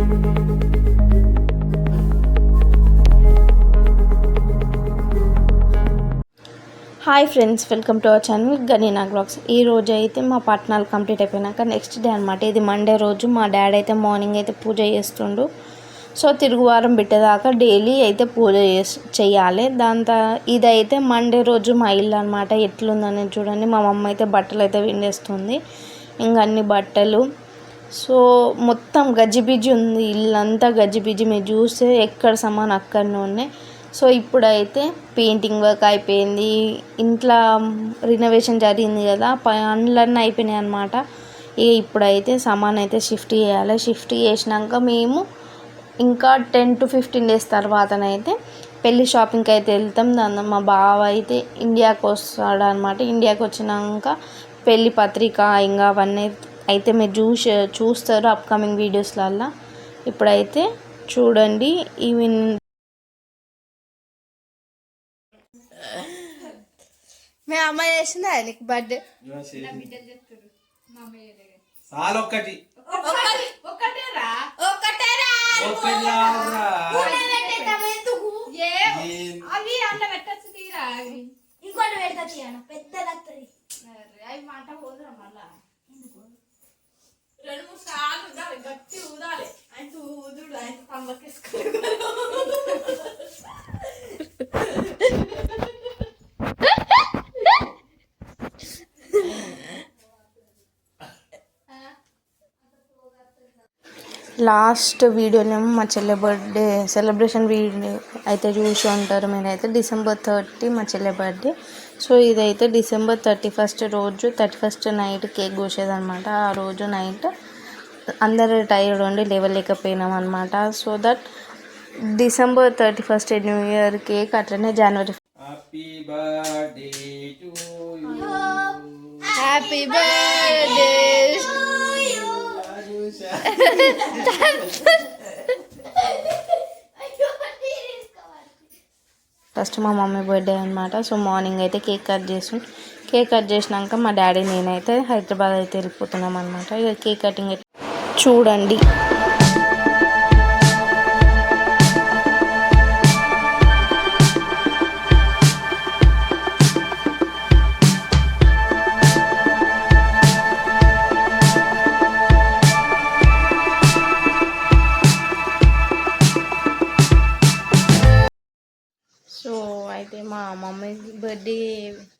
Hi friends, welcome to our channel Ganina vlogs. ఈ రోజు అయితే మా పట్నాలు కంప్లీట్ అయిపోయినాక నెక్స్ట్ డే అనమాట. ఇది మండే రోజు. మా డాడీ అయితే మార్నింగ్ అయితే పూజ చేస్తుండు. సో తిరుగువారం పెట్టేదాకా డైలీ అయితే పూజ చేయాలి. ఇదైతే మండే రోజు మా ఇల్లు అనమాట. ఎట్లుందని చూడండి. మా మమ్మ అయితే బట్టలు అయితే విండేస్తుంది. ఇంకా అన్ని బట్టలు. సో మొత్తం గజిబిజి ఉంది, ఇల్లంతా గజిబిజి. మీరు చూస్తే ఎక్కడ సమాన్ అక్కడనే ఉన్నాయి. సో ఇప్పుడైతే పెయింటింగ్ వర్క్ అయిపోయింది, ఇంట్లో రినోవేషన్ జరిగింది కదా, పనులన్నీ అయిపోయినాయి అనమాట. ఇప్పుడైతే సామాన్ అయితే షిఫ్ట్ చేయాలి. షిఫ్ట్ చేసినాక మేము ఇంకా 10 to 15 days తర్వాతనైతే పెళ్ళి షాపింగ్కి అయితే వెళ్తాం. దాని మా బావ అయితే ఇండియాకి వస్తాడు అనమాట. ఇండియాకి వచ్చినాక పెళ్ళి పత్రిక ఇంకా అవన్నీ అయితే మీరు చూస్తారు అప్కమింగ్ వీడియోస్లల్లో. ఇప్పుడైతే చూడండి. మీ అమ్మ చేసిందా నీకు బర్త్డే? ఇంకోటి పెడతా పెద్ద అవి మాట పోదురా. మళ్ళా 2-3 సార్లు ఉండాలి, గట్టి ఊదాలి. ఆయన ఊదుడు ఆయన పంపకేసుకోవాలి. లాస్ట్ వీడియోనేమో మా చెల్లె బర్త్డే సెలబ్రేషన్ వీడియో అయితే చూసి ఉంటారు మీరైతే. December 30 మా చెల్లె బర్త్డే. సో ఇదైతే December 31st రోజు 31st నైట్ కేక్ కోసేదనమాట. ఆ రోజు నైట్ అందరు టైర్డ్ ఉండి లేవలేకపోయినాం అనమాట. So that December 31st new year cake, అట్లనే January. Happy birthday. ఫస్ట్ మా మమ్మీ బర్త్డే అనమాట. సో మార్నింగ్ అయితే కేక్ కట్ చేసినాక మా డాడీ నేనైతే హైదరాబాద్ అయితే వెళ్ళిపోతున్నాం అనమాట. ఇక కేక్ కటింగ్ చూడండి. సో అయితే మా మమ్మీ బర్త్డే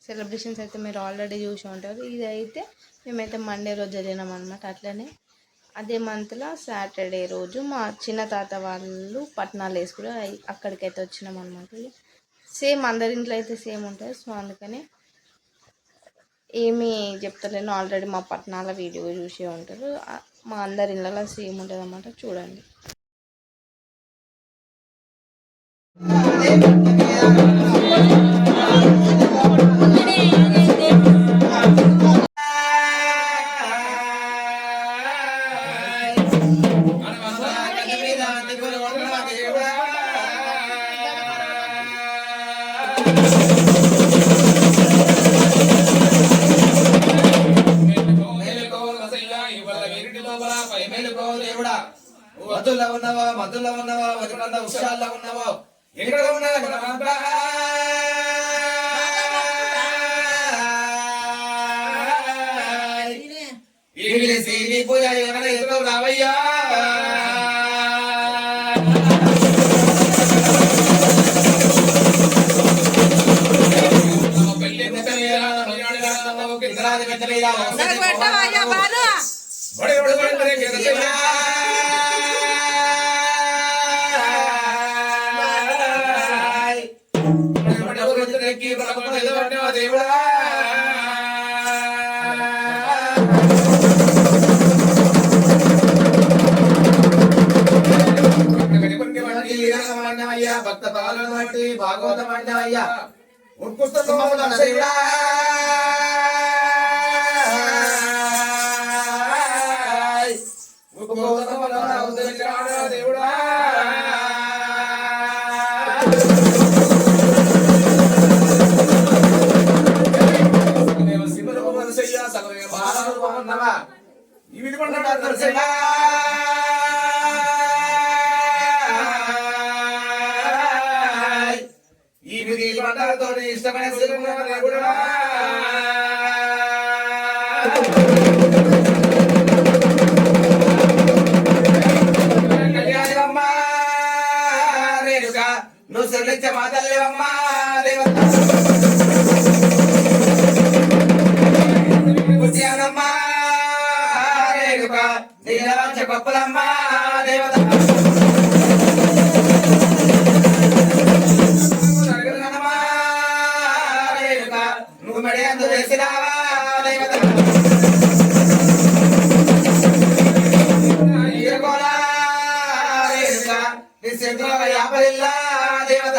సెలబ్రేషన్స్ అయితే మీరు ఆల్రెడీ చూసి ఉంటారు. ఇదైతే మేమైతే మండే రోజు జరిగినాం అనమాట. అట్లనే అదే మంత్లో సాటర్డే రోజు మా చిన్న తాత వాళ్ళు పట్నాలు వేసుకుని అక్కడికైతే వచ్చినాం అనమాట. సేమ్ అందరి ఇంట్లో అయితే సేమ్ ఉంటుంది. సో అందుకని ఏమీ చెప్తలేను, ఆల్రెడీ మా పట్నాల వీడియో చూసే ఉంటారు. మా అందరి ఇళ్ళలో సేమ్ ఉంటుంది అన్నమాట. చూడండి. మధులో ఉన్నవా వదిలినంత ఉత్సాహాల్లో ఉన్నవో ఎక్కడ ఉన్నదా పూజ ఎదురు రావయ్యా. దేవుడా భక్త పాలన బట్టి భాగవతం అయ్యా దేవుడా ఈ విధి ఇష్టమైన కూడా నువ్వు చెల్లించే మా తల్లి అమ్మా దేవత పుట్టానమ్మా రేణుక నీలవంచ గొప్పలమ్మా దేవత రేణుక నువ్వు మెడ అందు వేసినావా దేవత రేణుక నీ చేతిలో యాపరిల్లా దేవత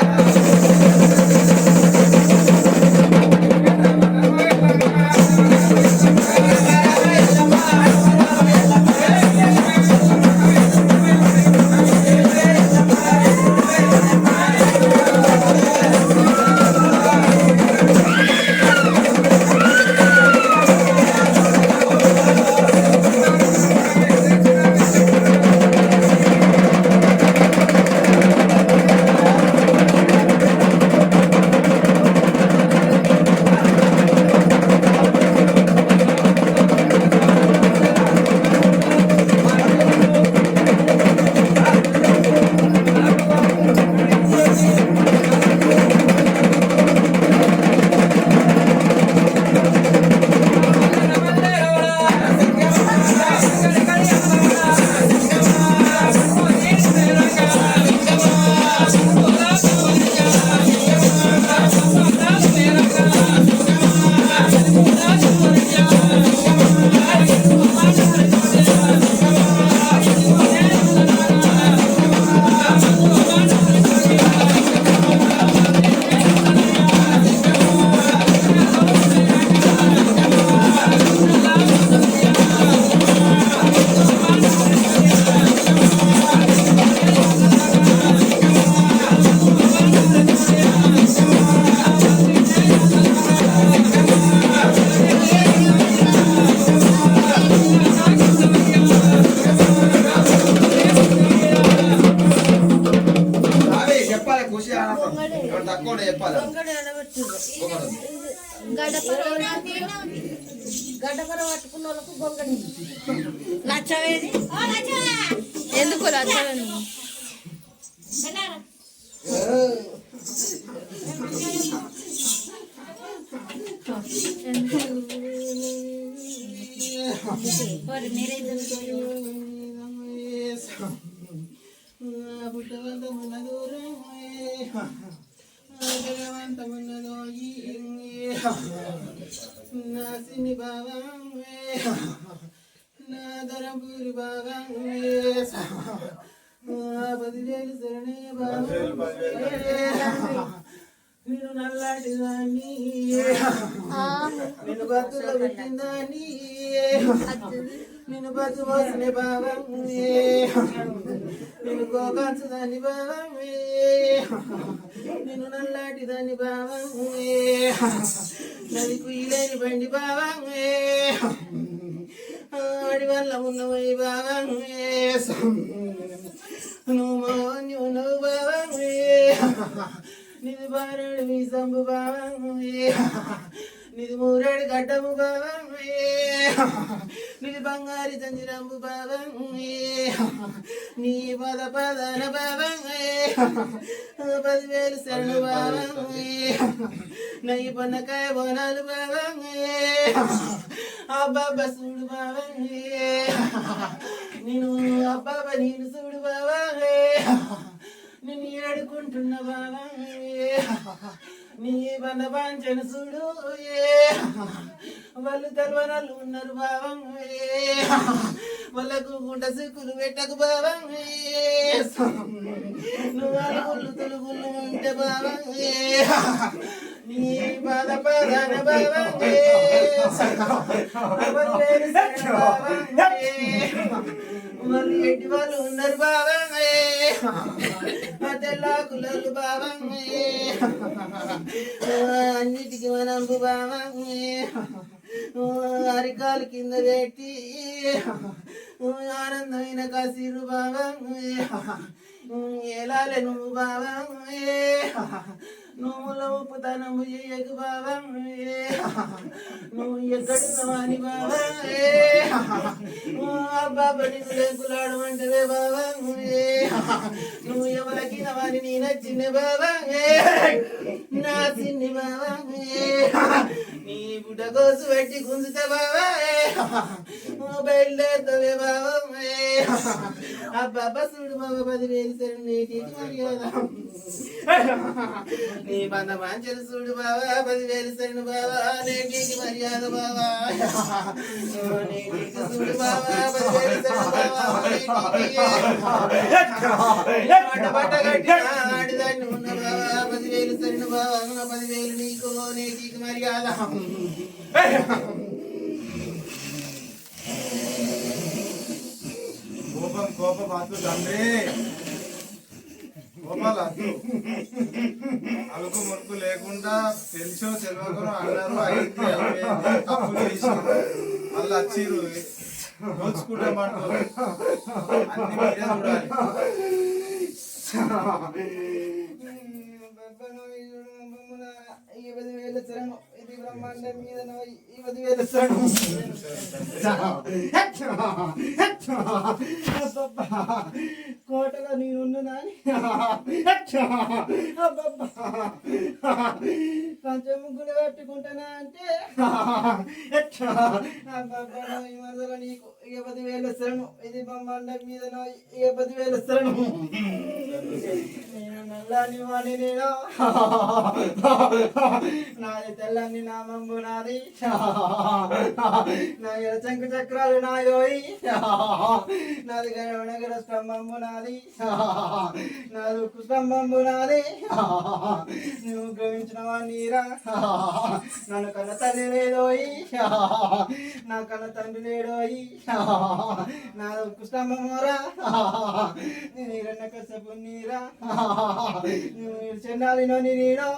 గడ్డకర పట్టుకున్న వాళ్ళకు గొంగడి నచ్చవేది ఎందుకు నచ్చవేది నాసిని బాబా నాదరపూరి బాబా 10,000 శరణే బాబా నేను నల్లాటి దాన్ని నేను బతులో పెట్టిందాన్ని నేను బతు పోసిన బాబా నేను గోకాల్సు దాన్ని బాబా నేను నల్లాటి దాన్ని బాబా నది కుయ్యలేని బండి బాబా ఆడి వల్ల ఉన్నవై బాబా నువ్వు ఉన్నవు బాబా నిది బారేడు మీ సంబు బాబా నిది మూరేడు గడ్డము బాబా నిది బంగారి జంజిరంబు బాబా నీ పదన బాబా 10,000 శరణు బాబా నయ్యి పన్నకాయ బోనాలు బాబా అబ్బాబ్బ చూడు బాబా నేను అబ్బాబ్బ నేను చూడు బాబా నేను ఏడుకుంటున్న బాబా నీ బంద బాంచను చూడు వాళ్ళు తెలవనాలు ఉన్నారు బాబా వాళ్ళకు గుంట సిక్కులు పెట్టకు బాబా నువ్వు అలుగుళ్ళు తులుగుళ్ళు ఉంటే బాబా నీ పదన బాబా వాళ్ళు ఎట్టి వాళ్ళు ఉన్నారు బాబా తెల్లాకులలు బాబా అన్నిటికీ మనంబు బాబా అరికాలు కింద పెట్టి ఆనందమైన కసిరు బాబా ఎలాలే నువ్వు బాబా నువ్వుల ఉప్పుతనము చేయకు బావా నువ్వు ఎక్కడున్నావా అని బావా అబ్బా నీకు లేకులాడమంటే బావా నువ్వు ఎవరికి నవాని నీ నచ్చిన బావా నా చిన్ని బావా నీ బుడ్డ కోసు పెట్టి గుంజుతా బావా బయలుదేరుతావే బావా అబ్బా చూడు బాబా 10,000 సరే నీటికి మర్యాద నీ బంధ మంచెలు చూడు బావా 10,000 సరే బావా నేటికి మర్యాద బావా నీటికి చూడు బావా 10,000 సరే బావా బట్ట కట్టిన ఆడిదాన్ని ఉన్న బావా 10,000 సరే బావా 10,000 నీకు నేటికి మర్యాద కోపం వద్దు తండ్రి కోపాలు వద్దు అలుకు మురుకు లేకుండా తెలుసో తెలియకనో అన్నారు అయింది తప్పులు చేసారు మళ్ళీ వచ్చిర్రు దోచుకుంటామంటారు అన్ని మీరే చూడాలి ఇది బ్రహ్మాండం మీద 10,000 శరణు కోటలో నేనున్న నాని కొంచెం ముగ్గులు కట్టుకుంటానా అంటే ఈ మరదలో నీకు 10,000 శరణు ఇది బ్రహ్మాండం మీద 10,000 శరణు నేను నల్లని వాణి నేను నాది తెల్లని నామంబు నాది నా శంకు చక్రాలు నాయోయి నాది గణగర స్తంభంబు నాది నాది ఉక్కు స్తంభంబు నాది నువ్వు గమించిన నీరా నన్ను కన్న తల్లి లేదోయి నా కన్న తండ్రి లేడోయి నాది ఉక్కు స్తంభమోరా నీరన్న కసపు నీరా నువ్వు చెన్నాలినో నీడో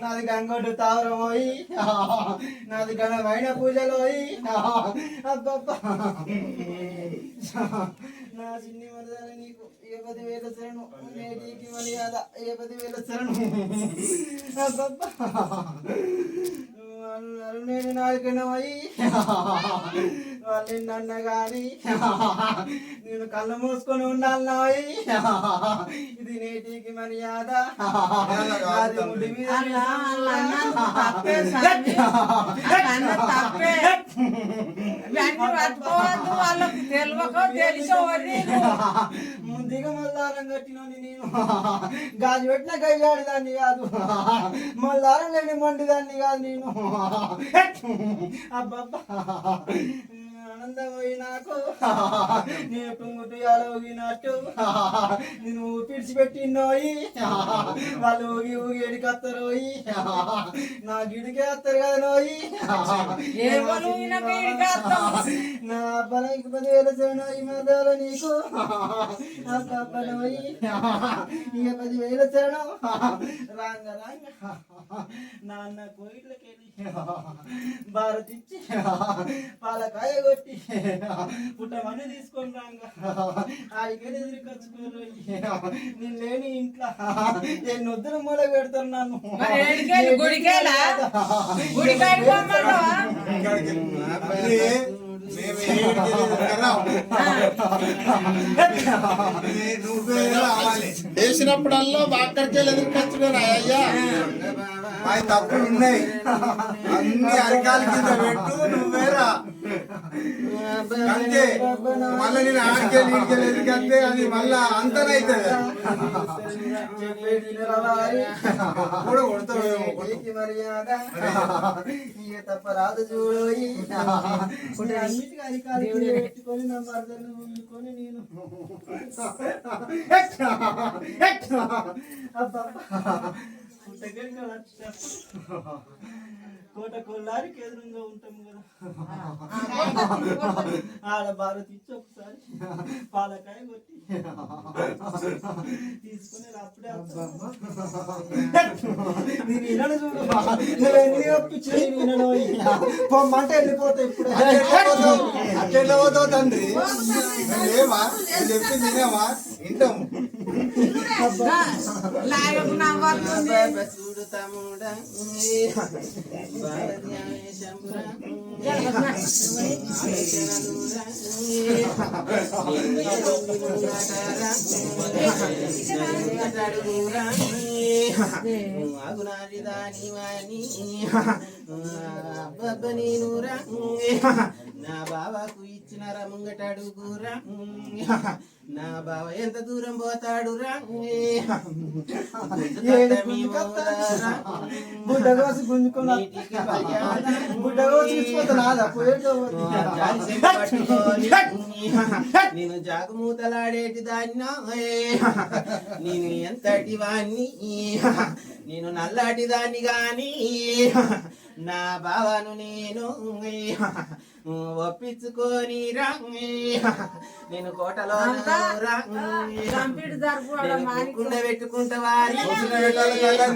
నాది గంగొడ్డు తావరమోయి నాది ఘనమైన పూజలోయి అబ్బబ్బా నా చిన్ని మరదల నీకు 10,000 శరణు నేటికి మర్యాద 10,000 శరణు అబ్బబ్బా నేను నాయకునమై వాళ్ళు నన్న గాని నేను కళ్ళు మూసుకొని ఉండాలి ఇది నేటికి మర్యాద అది ముడి మీద ముందుగా మల్లారం కట్టినోని నేను గాజు పెట్టిన గయ్యాడి దాన్ని కాదు మల్లారం లేని మండి దాన్ని కాదు నేను అబ్బబ్బా ఆనందమై నాకు నేను టుంగుటు అలగినట్టు నేను పిడిచిపెట్టినోయి వాళ్ళు ఊగి ఊగి ఎడికత్తరోయి నా గిడికే వస్తారు కదా నోయి నా అబ్బాయికి 10,000 శరణోయి మరదాల నీకు అబ్బాయి ఇక 10,000 శరణం రాంగ రాంగ నాన్న కోయిట్లకెళ్ళి భారతిచ్చి పాలకాయ కొట్టి పుట్టమని తీసుకొని రాంగ ఆడికెళ్ళి ఎదురుకొచ్చుకోరు నేను లేని ఇంట్లో నేను నొద్దులు మూల పెడతాను నన్ను వేసినప్పుడల్లా అక్కడికి ఎదురుకొచ్చుకోరా అయ్యా అవి తప్పులు ఉన్నాయి అన్ని అరికాల కింద పెట్టు నువ్వేరా అంతే మళ్ళీ నేను ఆడికెళ్ళి ఇడికెళ్ళి ఎదురుకంటే అది మళ్ళా అంతనైతుంది కూడా కొడతావేమో తప్పరాదు చూడోయి అన్నిటికీ అధికారులు పెట్టుకొని నా మరదలు ఉండుకొని నేను కోట కొల్లారికి ఎదురుగా ఉంటాం కదా ఆడ భారత్ ఇచ్చి ఒకసారి పాలకాయ కొట్టి తీసుకుని అప్పుడే నేను వినను చూడు నువ్వు ఎన్ని ఒప్పించిన నేను వినను పొమ్మంటే వెళ్ళిపోతా ఇప్పుడు అట్లా పోతావు తండ్రి ఏమా చెప్పింది తినేమా వింటాము చూడు తమ్ముడా అగునాది దాని వాణి నేనురా నా బాబాకు ఇచ్చిన ముంగటడుగురా నా బావ ఎంత దూరం పోతాడు రా బుడ్డ కోసి గుంజుకున్నా బుడ్డ కోసి ఇచ్చిపోతున్నా నేను జాగమూతలాడేటి దాన్నా నేను ఎంతటి వాణ్ణి నేను నల్లటి దాన్ని గాని నా బావను నేను ఒప్పించుకొని రా నేను కోటలో పెట్టుకుంటా వారి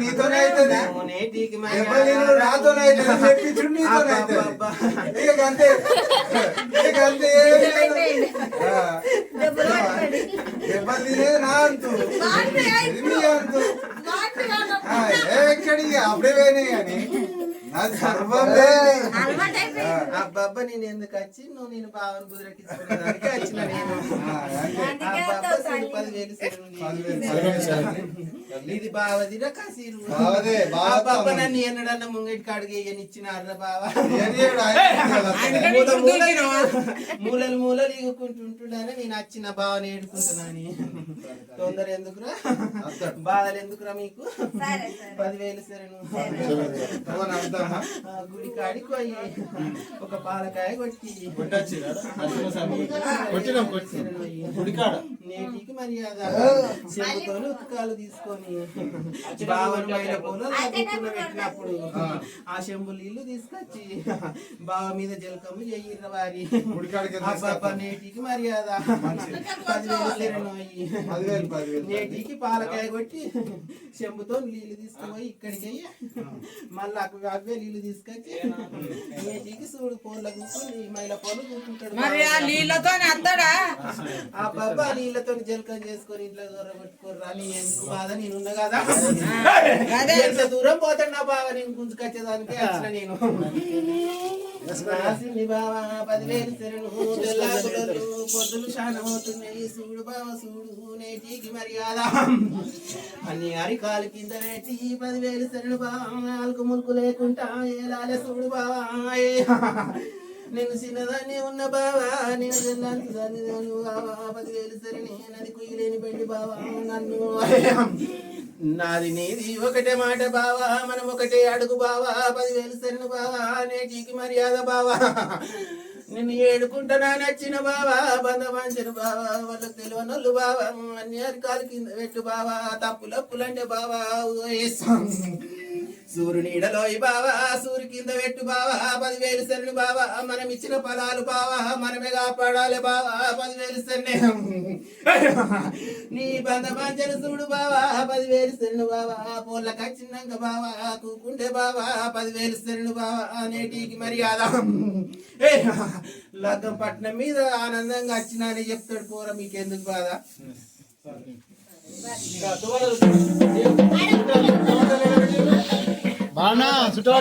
నీతోనే అవుతుంది నేటికి నాతోనే అవుతుంది చెప్పించు నీతోనే అవుతుంది ఇక అంతే ఇక అంతే దెబ్బలు తినేది నా అంతు ఇది నీ అంతు ఎక్కడికి అప్పుడే పోయినాయి కానీ నా సర్వం అబ్బబ్బ నేను ఎందుకు వచ్చి నువ్వు నేను బావని కుదిరకించుకునేదానికి వచ్చిన నేను అబ్బబ్బ 10,000 ఇది బావదిరా కసీరు అబ్బబ్బ నన్ను ఎన్నడన్నా ముంగటి కాడికి ఇచ్చినారా బావ మూలలు మూలలు ఇగుకుంటుంటున్నాను నేను వచ్చిన బావని ఏడుకుంటున్నాను తొందర ఎందుకురా బాధలు ఎందుకురా మీకు 10,000 సరే గుడి కాడికి పోయి ఒక పాలకాయ కొట్టి నేటికి మర్యాద చెంబుతో ఉత్కాలు తీసుకొని బావని మైల పూల పెట్టినప్పుడు ఆ చెంబు నీళ్లు తీసుకొచ్చి బావ మీద జలకమ్ము చెయ్యిర్ర వారి నేటికి మర్యాద 10,000 నేటికి పాలకాయ కొట్టి చెంబుతో నీళ్లు తీసుకుపోయి ఇక్కడికి మళ్ళీ అవే నీళ్లు తీసుకొచ్చి నేటికి చూడు పోన్ల కూర్చొని మైల పోలు కూర్చుంటాడు ఆ బాబా నీళ్ళతో జలకం చేసుకొని ఇంట్లో దూర పెట్టుకోర్రా నీ ఎందుకు బాధ నేనున్నా కదా ఎంత దూరం పోతాడు నా బావ నేను గుంజుకొచ్చేదానికి వచ్చిన నేను రాసింది బావ 10,000 శరణు తెల్లాకులలు పొద్దులు శానం అవుతున్నాయి చూడు బావ చూడు నేటికి మర్యాద అన్ని అరికాలు కింద పెట్టి 10,000 శరణు బావ నాలుగు ములుకు లేకుండా ఏలాలే చూడు బావ నేను చిన్నదాన్ని ఉన్న బావా నేను చిన్నదాన్ని బావా 10,000 శరణి నది కుయ్యలేని బండి బావా నన్ను నాది నీది ఒకటే మాట బావా మనం ఒకటే అడుగు బావా 10,000 శరణు బావా నేటికి మర్యాద బావా నిన్ను ఏడుకుంటున్నా నచ్చిన బావా బంధవంచిన బావా వాళ్ళకి తెలియనోళ్ళు బావా అన్ని అరికాలు కింద పెట్టు బావా తప్పులప్పులంటే బావా సూర్యునీడలోయి బావా సూర్యు కింద పెట్టు బావా 10,000 శరణు బావా మనం ఇచ్చిన ఫలాలు బావా మనమే కాపాడాలి బావా 10,000 శరణి నీ బంధమాంచను చూడు బావా 10,000 శరణు బావా పోళ్ళ కచ్చినాక బావా కూకుంటే బావా 10,000 శరణు బావా నేటికి మర్యాద లగ్గం పట్నం మీద ఆనందంగా వచ్చినానని చెప్తాడు పోరా మీకెందుకు బాధ బాగా చుట్టూ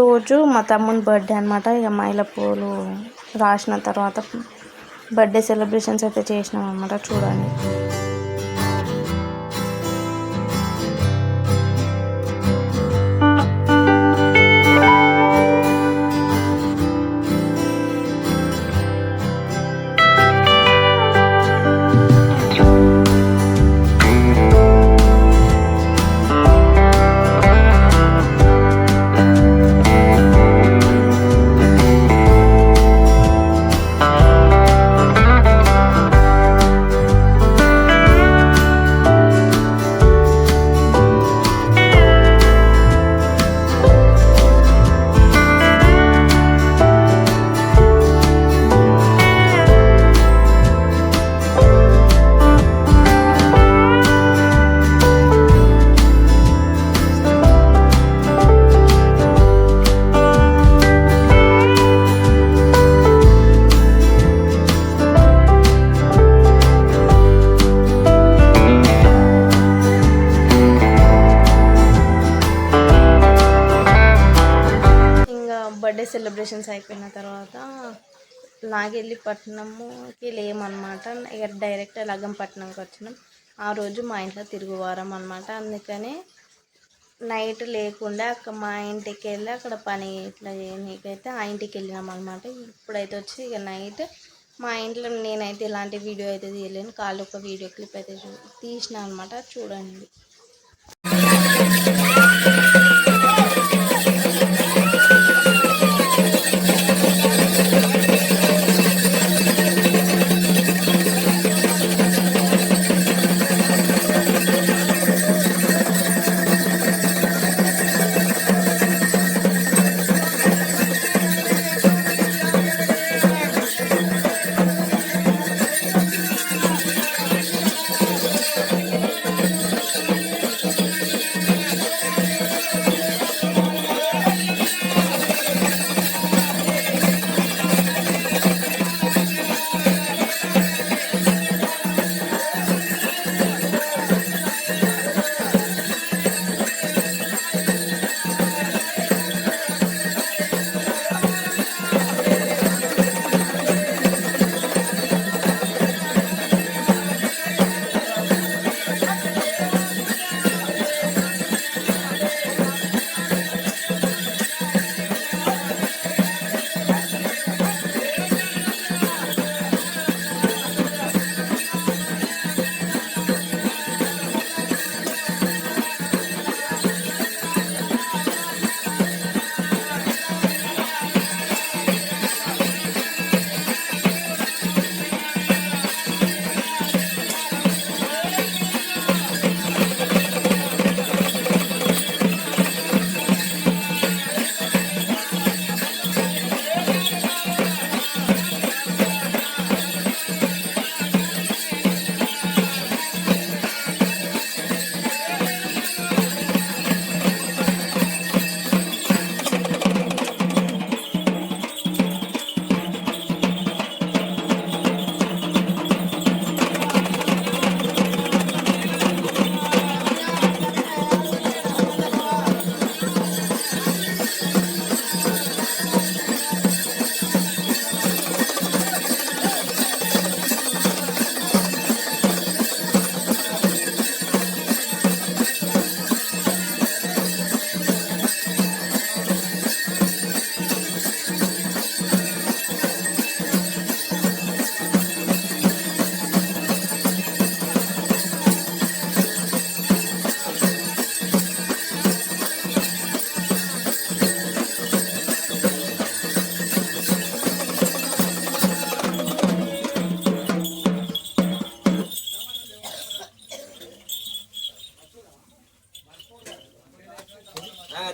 రోజు మా తమ్ముని బర్త్డే అనమాట. ఇక మైలపూలు రాసిన తర్వాత బర్త్డే సెలబ్రేషన్స్ అయితే చేసినాం అనమాట. చూడండి. బర్త్డే సెలబ్రేషన్స్ అయిపోయిన తర్వాత నాగెల్లిపట్నంకి లేమన్నమాట. ఇక డైరెక్ట్ లగ్గంపట్నంకి వచ్చినాం. ఆ రోజు మా ఇంట్లో తిరుగువారం అనమాట. అందుకని నైట్ లేకుండా మా ఇంటికి వెళ్ళి అక్కడ పని ఇట్లా చేయనీకైతే ఆ ఇంటికి వెళ్ళినాం అనమాట. ఇప్పుడైతే వచ్చి ఇక నైట్ మా ఇంట్లో నేనైతే ఇలాంటి వీడియో అయితే తీయలేను. కాళ్ళు ఒక వీడియో క్లిప్ అయితే తీసిన అనమాట. చూడండి.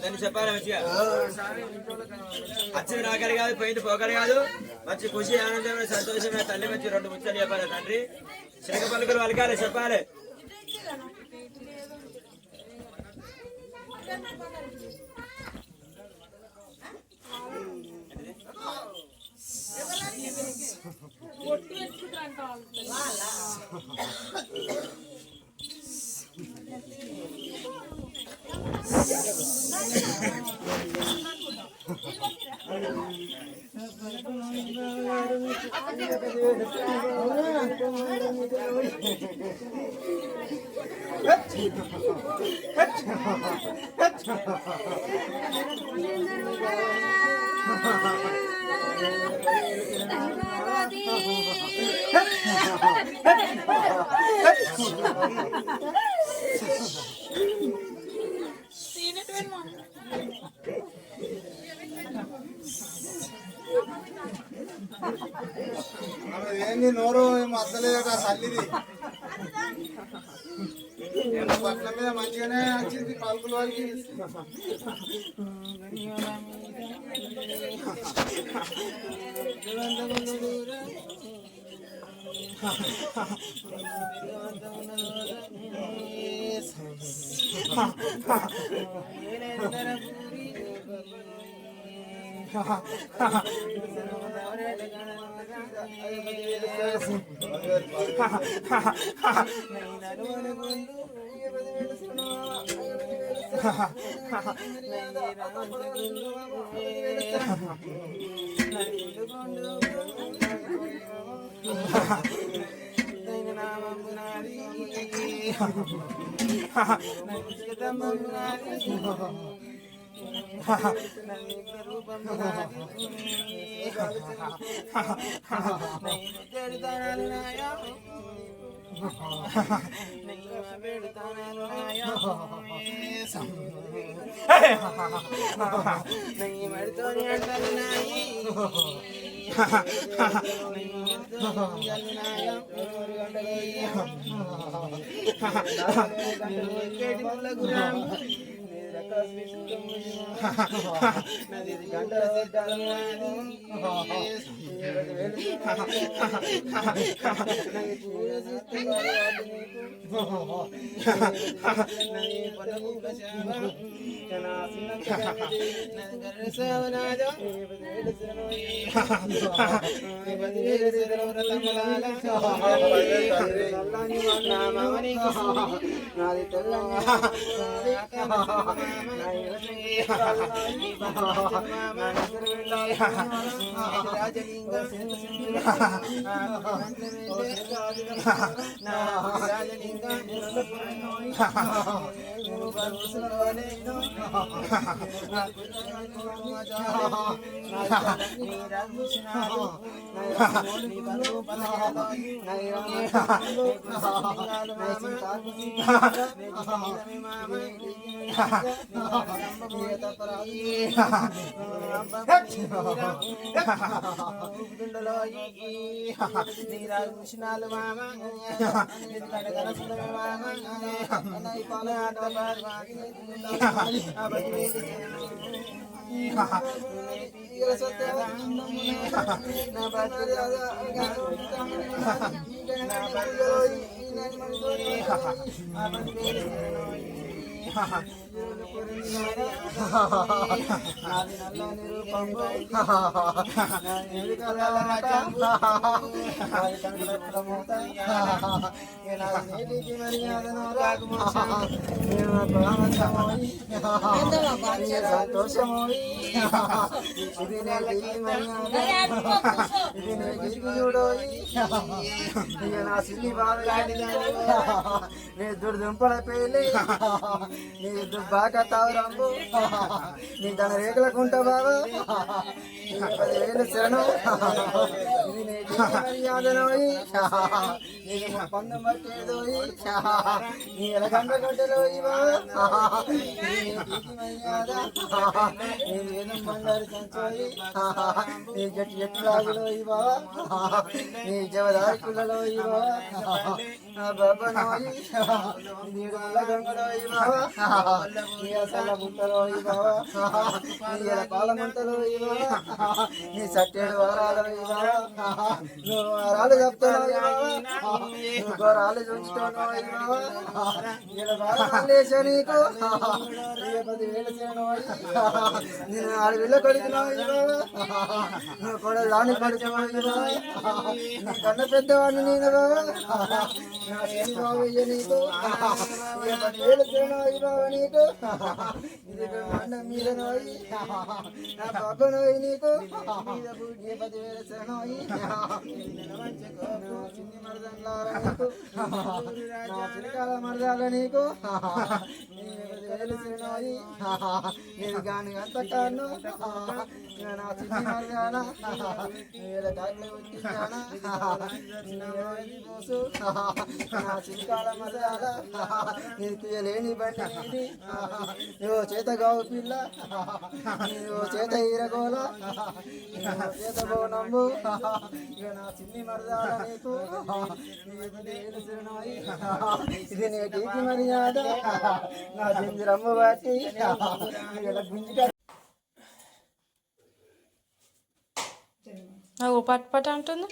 దాన్ని చెప్పాలి మంచిగా. వచ్చింది నాకలి కాదు, పోయింది పోకలి కాదు. మంచి ఖుషి, ఆనందమైన, సంతోషమైన తల్లి మంచి 2 ముచ్చలు చెప్పాలి. తండ్రి శనగ పలుకులు వలకాలి, చెప్పాలి. ఏంది నోరు మద్దలేదు తల్లిది పట్ల మీద మంచిగానే వచ్చింది పలుకులు వాళ్ళకి దుంపల పేలి నీ బాగా తావరంబు నీ తన రేకులకుంటా బాబా 10,000 శరణు ఇది నీ మర్యాదలోయి నీకు పందం పట్టేదోయి నీ ఎలగంట గడ్డలోయి బాబా మర్యాద నీ వేదం బంగారు సంచోయి నీ జట్టు ఎట్లాగులోయి బాబా నీ జవదారి కులలోయి బాబా నా బాబా నోయి నీడు మల్ల గంగలోయి బాబా నీ అసల బుట్టలోయి బాబా నీ పాల ముంతలోయి బాబా నీ సట్టేడు వారాలోయి బాబా నువ్వు రాళ్ళు చెప్తాను నువ్వు రాళ్ళు చూస్తాను ఇలా బాగా లేచా నీకు 10,000 శరణు నేను 6,000 కొడుకున్నావు నువ్వు కూడా రాని కొడుకున్నావు నీ కన్న పెద్దవాడిని నేను నా శని బాబయ్య నీకు 10,000 శరణు బాబు నీకు ఇది మండ మీద నోయి నా పక్క నోయి నీకు 10,000 శరణు చిన్ని మరదలారా నీకు నా చిరకాల మరదాల నీకు 10,000 శరణు నేను కాని అంత కాను నా చిన్ని మరదాల కాళ్ళు వచ్చిందానా నా చిరకాల మరదాల నేను తీయలేని బండి నీది నువ్వు చేత గావు పిల్ల నువ్వు చేత ఈరగోల చేత బోనమ్ము ఇక నా చిన్ని మరదాల నీకు 10,000 శరణాయి ఇది నీటికి మర్యాద నా జింజరమ్మ బట్టి గుంజి పట్ పట్ అంటుంది